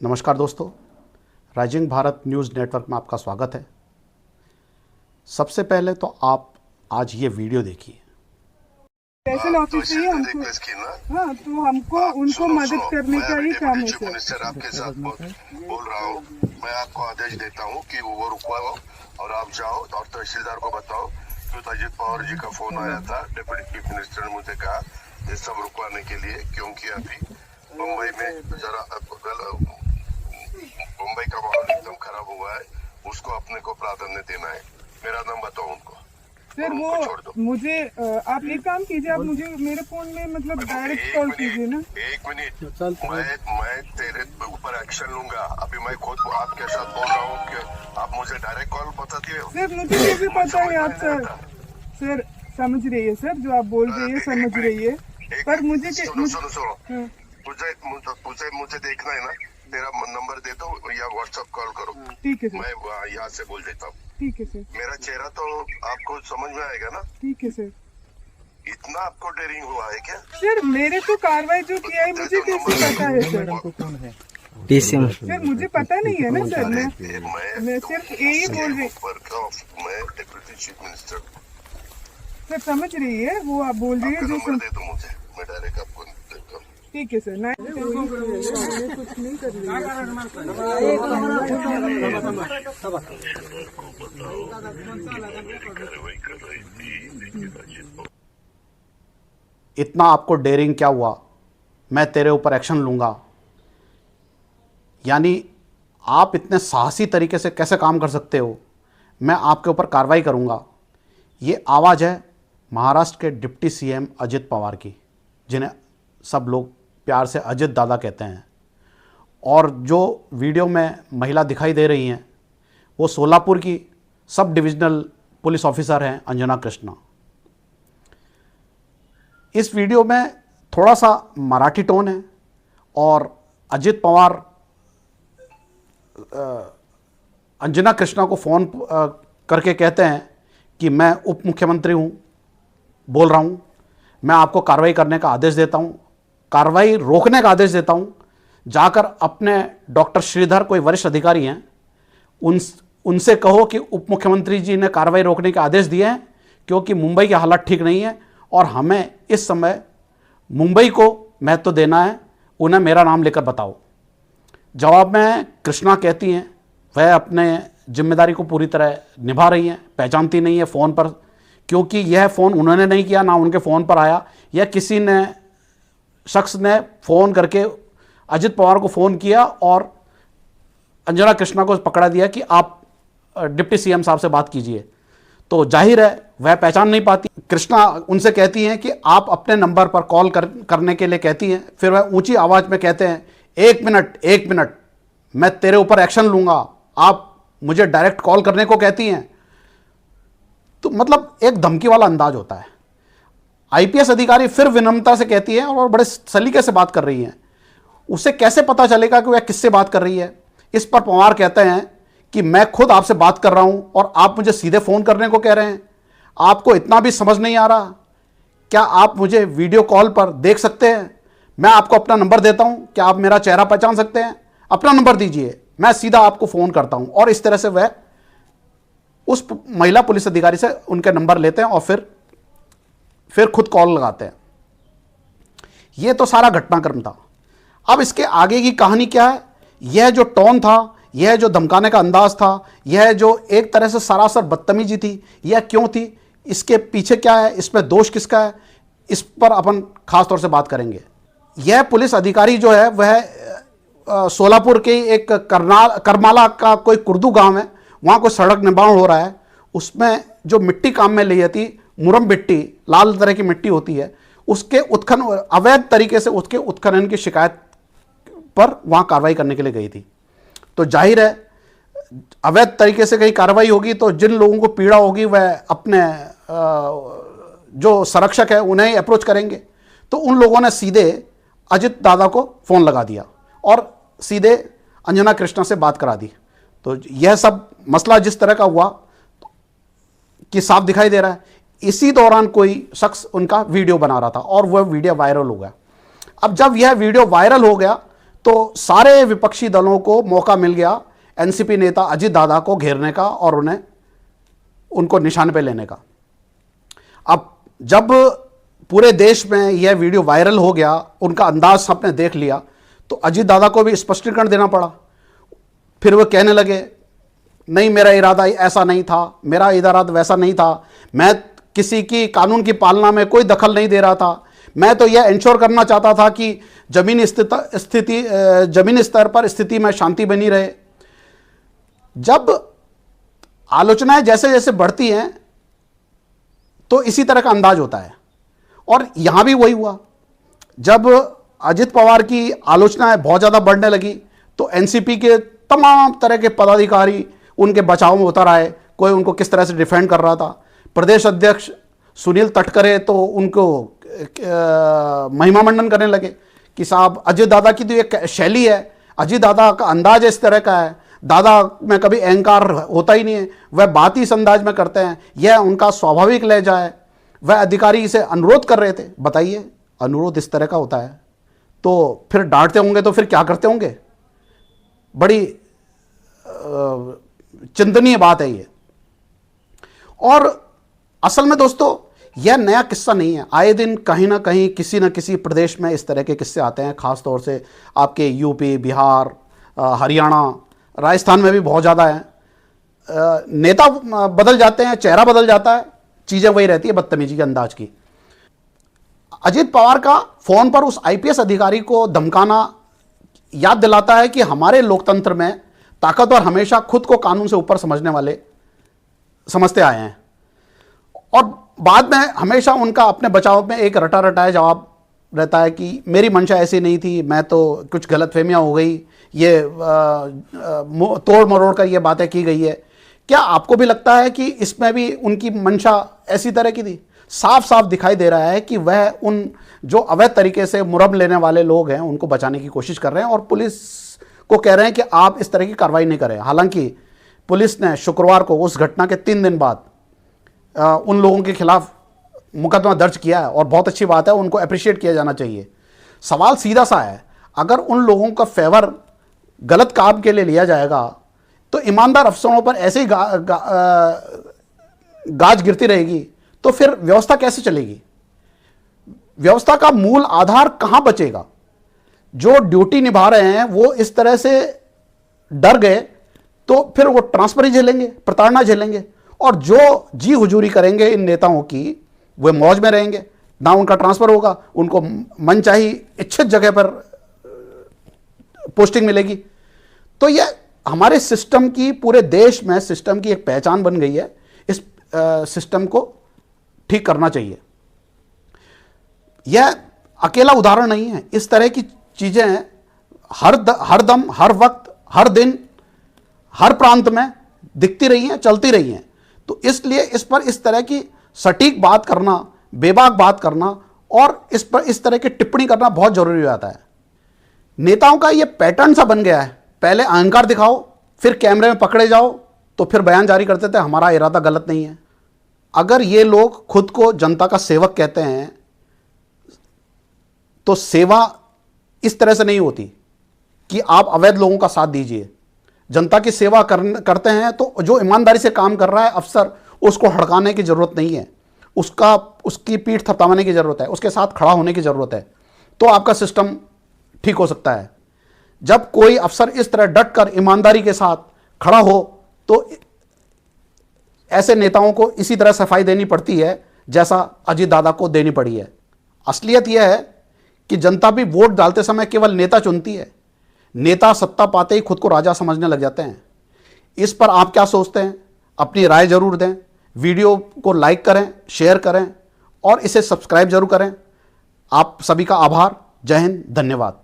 नमस्कार दोस्तों, rising Bharat news network में आपका स्वागत है। सबसे पहले तो आप आज ये वीडियो देखिए। स्पेशल ऑफिसर ही हमको, हाँ, तो हमको उनको मदद करने का ही काम है सर। मिनिस्टर आपके साथ बोल रहा हूँ, मैं आपको आदेश देता हूँ कि वो रुकवाओ और आप जाओ और तहसीलदार को बताओ कि अजित पवार जी का फोन आया था। डिप्टी चीफ मिनिस्टर ने मुझे कहा ये सब रुकवाने के लिए, क्योंकि अभी मुंबई में जरा मुंबई का माहौल एकदम खराब हुआ है, उसको अपने को प्राधान्य देना है। मेरा नाम बताओ उनको सर। वो मुझे आप एक काम कीजिए, आप मुझे मेरे फोन में मतलब डायरेक्ट कॉल कीजिए ना। एक मिनट, मैं तेरे ऊपर एक्शन लूंगा। अभी मैं खुद आपके साथ बोल रहा हूँ कि आप मुझे डायरेक्ट कॉल बताती हो। सर मुझे ये भी पता है आप सर समझ रही है सर, जो आप बोल रही है समझ रही है, पर मुझे सुनो मुझे देखना है ना, तेरा नंबर दे दो या व्हाट्सएप कॉल करो। ठीक है सर, मैं यहाँ से बोल देता हूँ। ठीक है सर, मेरा चेहरा तो आपको समझ में आएगा ना। ठीक है सर। इतना आपको डेयरिंग हुआ है क्या सर मेरे तो कार्रवाई जो किया है मुझे कैसे पता है सर? सर मुझे पता नहीं है ना सर, मैं सिर्फ यही बोल रही। मैं डिप्टी चीफ मिनिस्टर सर समझ रही है, वो आप बोल रही है जो दे दो मुझे, मैं डायरेक्ट आपको देता हूँ। ठीक है सर। कुछ नहीं कर इतना आपको डेयरिंग क्या हुआ, मैं तेरे ऊपर एक्शन लूँगा। यानी आप इतने साहसी तरीके से कैसे काम कर सकते हो, मैं आपके ऊपर कार्रवाई करूँगा। ये आवाज़ है महाराष्ट्र के डिप्टी सीएम अजित पवार की, जिन्हें सब लोग प्यार से अजित दादा कहते हैं। और जो वीडियो में महिला दिखाई दे रही हैं वो सोलापुर की सब डिविजनल पुलिस ऑफिसर हैं अंजना कृष्णा। इस वीडियो में थोड़ा सा मराठी टोन है और अजित पवार अंजना कृष्णा को फ़ोन करके कहते हैं कि मैं उप मुख्यमंत्री हूँ, बोल रहा हूँ, मैं आपको कार्रवाई करने का आदेश देता हूँ, कार्रवाई रोकने का आदेश देता हूँ। जाकर अपने डॉक्टर श्रीधर, कोई वरिष्ठ अधिकारी हैं, उनसे कहो कि उप मुख्यमंत्री जी ने कार्रवाई रोकने के आदेश दिए हैं, क्योंकि मुंबई की हालत ठीक नहीं है और हमें इस समय मुंबई को महत्व देना है, उन्हें मेरा नाम लेकर बताओ। जवाब में कृष्णा कहती हैं वह अपने जिम्मेदारी को पूरी तरह निभा रही हैं, पहचानती नहीं है फ़ोन पर, क्योंकि यह फ़ोन उन्होंने नहीं किया, ना उनके फ़ोन पर आया, या किसी ने शख्स ने फ़ोन करके अजित पवार को फ़ोन किया और अंजना कृष्णा को पकड़ा दिया कि आप डिप्टी सीएम साहब से बात कीजिए। तो जाहिर है वह पहचान नहीं पाती। कृष्णा उनसे कहती हैं कि आप अपने नंबर पर कॉल करने के लिए कहती हैं। फिर वह ऊंची आवाज़ में कहते हैं, एक मिनट, मैं तेरे ऊपर एक्शन लूँगा, आप मुझे डायरेक्ट कॉल करने को कहती हैं। तो मतलब एक धमकी वाला अंदाज होता है। आईपीएस अधिकारी फिर विनम्रता से कहती है और बड़े सलीके से बात कर रही हैं। उसे कैसे पता चलेगा कि वह किससे बात कर रही है? इस पर पवार कहते हैं कि मैं खुद आपसे बात कर रहा हूं और आप मुझे सीधे फ़ोन करने को कह रहे हैं। आपको इतना भी समझ नहीं आ रहा? क्या आप मुझे वीडियो कॉल पर देख सकते हैं? मैं आपको अपना नंबर देता हूं, क्या आप मेरा चेहरा पहचान सकते हैं? अपना नंबर दीजिए, मैं सीधा आपको फ़ोन करता हूं। और इस तरह से वह उस महिला पुलिस अधिकारी से उनके नंबर लेते हैं और फिर खुद कॉल लगाते हैं। यह तो सारा घटनाक्रम था। अब इसके आगे की कहानी क्या है? यह जो टोन था, यह जो धमकाने का अंदाज था, यह जो एक तरह से सरासर बदतमीजी थी, यह क्यों थी? इसके पीछे क्या है? इसमें दोष किसका है? इस पर अपन खास तौर से बात करेंगे। यह पुलिस अधिकारी जो है वह सोलापुर के एक करमाला का कोई कुर्दू गांव है, वहाँ कोई सड़क निर्माण हो रहा है। उसमें जो मिट्टी काम में ली जाती, मुरम मिट्टी, लाल तरह की मिट्टी होती है, उसके उत्खनन, अवैध तरीके से उसके उत्खनन की शिकायत पर वहाँ कार्रवाई करने के लिए गई थी। तो जाहिर है अवैध तरीके से कहीं कार्रवाई होगी तो जिन लोगों को पीड़ा होगी वह अपने जो संरक्षक है उन्हें ही अप्रोच करेंगे। तो उन लोगों ने सीधे अजित दादा को फ़ोन लगा दिया और सीधे अंजना कृष्णा से बात करा दी। तो यह सब मसला जिस तरह का हुआ कि साफ दिखाई दे रहा है। इसी दौरान कोई शख्स उनका वीडियो बना रहा था और वह वीडियो वायरल हो गया। अब जब यह वीडियो वायरल हो गया तो सारे विपक्षी दलों को मौका मिल गया एनसीपी नेता अजित दादा को घेरने का और उनको निशाने पे लेने का। अब जब पूरे देश में यह वीडियो वायरल हो गया, उनका अंदाज सबने देख लिया, तो अजित दादा को भी स्पष्टीकरण देना पड़ा। फिर वो कहने लगे नहीं, मेरा इरादा ऐसा नहीं था, मेरा इरादा वैसा नहीं था, मैं किसी की कानून की पालना में कोई दखल नहीं दे रहा था, मैं तो यह इंश्योर करना चाहता था कि जमीनी स्तर पर स्थिति में शांति बनी रहे। जब आलोचनाएं जैसे जैसे बढ़ती हैं तो इसी तरह का अंदाज होता है, और यहां भी वही हुआ। जब अजित पवार की आलोचनाएं बहुत ज्यादा बढ़ने लगी तो एनसीपी के तमाम तरह के पदाधिकारी उनके बचाव में उतर आए। कोई उनको किस तरह से डिफेंड कर रहा था। प्रदेश अध्यक्ष सुनील तटकरे तो उनको महिमा मंडन करने लगे कि साहब अजित दादा की तो एक शैली है, अजित दादा का अंदाज इस तरह का है, दादा में कभी अहंकार होता ही नहीं है, वह बात ही इस अंदाज में करते हैं, यह उनका स्वाभाविक लहजा है। वह अधिकारी से अनुरोध कर रहे थे। बताइए, अनुरोध इस तरह का होता है तो फिर डांटते होंगे तो फिर क्या करते होंगे? बड़ी चिंतनीय बात है ये। और असल में दोस्तों यह नया किस्सा नहीं है। आए दिन कहीं ना कहीं किसी न किसी प्रदेश में इस तरह के किस्से आते हैं, खास तौर से आपके यूपी, बिहार, हरियाणा, राजस्थान में भी बहुत ज़्यादा है। नेता बदल जाते हैं, चेहरा बदल जाता है, चीज़ें वही रहती है बदतमीजी के अंदाज की। अजित पवार का फोन पर उस आईपीएस अधिकारी को धमकाना याद दिलाता है कि हमारे लोकतंत्र में ताकतवर हमेशा खुद को कानून से ऊपर समझते आए हैं, और बाद में हमेशा उनका अपने बचाव में एक रटा रटाया जवाब रहता है कि मेरी मंशा ऐसी नहीं थी, मैं तो कुछ गलतफहमियां हो गई, ये तोड़ मरोड़ कर ये बातें की गई है। क्या आपको भी लगता है कि इसमें भी उनकी मंशा ऐसी तरह की थी? साफ साफ दिखाई दे रहा है कि वह उन जो अवैध तरीके से मुरब लेने वाले लोग हैं उनको बचाने की कोशिश कर रहे हैं, और पुलिस को कह रहे हैं कि आप इस तरह की कार्रवाई नहीं करें। हालांकि पुलिस ने शुक्रवार को उस घटना के 3 दिन बाद उन लोगों के खिलाफ मुकदमा दर्ज किया है, और बहुत अच्छी बात है, उनको अप्रिशिएट किया जाना चाहिए। सवाल सीधा सा है, अगर उन लोगों का फेवर गलत काम के लिए लिया जाएगा तो ईमानदार अफसरों पर ऐसे ही गाज गिरती रहेगी तो फिर व्यवस्था कैसे चलेगी? व्यवस्था का मूल आधार कहां बचेगा? जो ड्यूटी निभा रहे हैं वो इस तरह से डर गए तो फिर वो ट्रांसफर ही झेलेंगे, प्रताड़ना झेलेंगे, और जो जी हुजूरी करेंगे इन नेताओं की वे मौज में रहेंगे, ना उनका ट्रांसफर होगा, उनको मनचाही इच्छित जगह पर पोस्टिंग मिलेगी। तो यह हमारे सिस्टम की, पूरे देश में सिस्टम की एक पहचान बन गई है। इस सिस्टम को ठीक करना चाहिए। यह अकेला उदाहरण नहीं है, इस तरह की चीजें हर दम, हर वक्त, हर दिन, हर प्रांत में दिखती रही हैं, चलती रही हैं। तो इसलिए इस पर इस तरह की सटीक बात करना, बेबाक बात करना और इस पर इस तरह की टिप्पणी करना बहुत जरूरी हो जाता है। नेताओं का यह पैटर्न सा बन गया है, पहले अहंकार दिखाओ, फिर कैमरे में पकड़े जाओ, तो फिर बयान जारी करते थे हमारा इरादा गलत नहीं है। अगर ये लोग खुद को जनता का सेवक कहते हैं तो सेवा इस तरह से नहीं होती कि आप अवैध लोगों का साथ दीजिए। जनता की सेवा करते हैं तो जो ईमानदारी से काम कर रहा है अफसर, उसको हड़काने की जरूरत नहीं है, उसकी पीठ थपथपाने की जरूरत है, उसके साथ खड़ा होने की जरूरत है, तो आपका सिस्टम ठीक हो सकता है। जब कोई अफसर इस तरह डट कर ईमानदारी के साथ खड़ा हो तो ऐसे नेताओं को इसी तरह सफाई देनी पड़ती है जैसा अजित दादा को देनी पड़ी है। असलियत यह है कि जनता भी वोट डालते समय केवल नेता चुनती है, नेता सत्ता पाते ही खुद को राजा समझने लग जाते हैं। इस पर आप क्या सोचते हैं? अपनी राय जरूर दें। वीडियो को लाइक करें, शेयर करें और इसे सब्सक्राइब जरूर करें। आप सभी का आभार। जय हिंद, धन्यवाद।